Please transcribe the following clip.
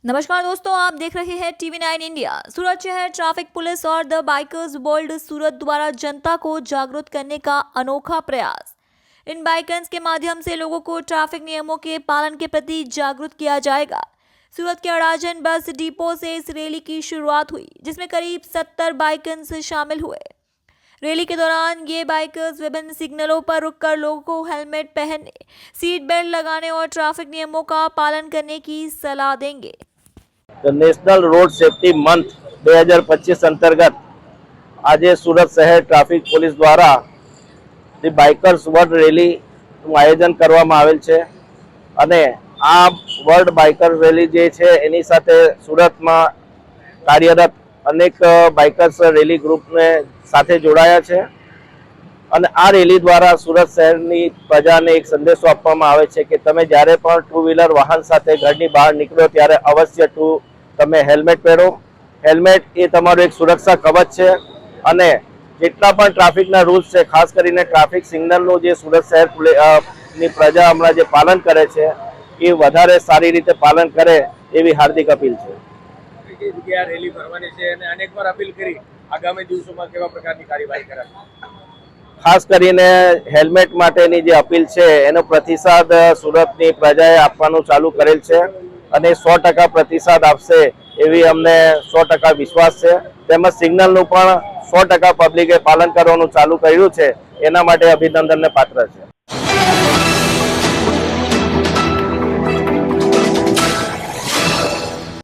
नमस्कार दोस्तों, आप देख रहे हैं TV9 इंडिया। सूरत शहर ट्रैफिक पुलिस और द बाइकर्स वर्ल्ड सूरत द्वारा जनता को जागरूक करने का अनोखा प्रयास। इन बाइकर्स के माध्यम से लोगों को ट्रैफिक नियमों के पालन के प्रति जागरूक किया जाएगा। सूरत के अड़ाजन बस डिपो से इस रैली की शुरुआत हुई, जिसमें करीब 70 बाइकर्स शामिल हुए। रैली के दौरान ये बाइकर्स विभिन्न सिग्नलों पर रुककर लोगों को हेलमेट पहनने, सीट बेल्ट लगाने और ट्रैफिक नियमों का पालन करने की सलाह देंगे। નેશનલ રોડ સેફટી મંથ 2025 અંતર્ગત આજે સુરત શહેર ટ્રાફિક પોલીસ દ્વારા ધી બાઇકર્સ વર્લ્ડ રેલીનું આયોજન કરવામાં આવેલ છે અને આ વર્લ્ડ બાઇકર્સ રેલી જે છે એની સાથે સુરતમાં કાર્યરત અનેક બાઇકર્સ રેલી ગ્રુપને સાથે જોડાયા છે અને આ રેલી દ્વારા સુરત શહેરની પ્રજાને એક સંદેશો આપવામાં આવે છે કે તમે જ્યારે પણ ટુ વ્હીલર વાહન સાથે ઘરની બહાર નીકળો ત્યારે અવશ્ય તમે હેલ્મેટ પહેરો। હેલ્મેટ એ તમારું એક સુરક્ષા કવચ છે અને જેટલા પણ ટ્રાફિકના રૂલ્સ છે, ખાસ કરીને ટ્રાફિક સિગ્નલનું જે સુરત શહેરની પ્રજા હમણાં જે પાલન કરે છે એ વધારે સારી રીતે પાલન કરે એવી હાર્દિક અપીલ છે। રેલી ભરવાની છે અને અનેકવાર અપીલ કરી આગામી દિવસોમાં કેવા પ્રકારની કાર્યવાહી કરાશે? ખાસ કરીને હેલ્મેટ માટેની જે અપીલ છે એનો પ્રતિસાદ સુરતની પ્રજાએ આપવાનું ચાલુ કરેલ છે અને 100% પ્રતિસાદ આપશે એવી અમને 100% વિશ્વાસ છે। તેમજ સિગ્નલનું પણ 100% પબ્લિકે પાલન કરવાનું ચાલુ કર્યું છે, એના માટે અભિનંદનને પાત્ર છે।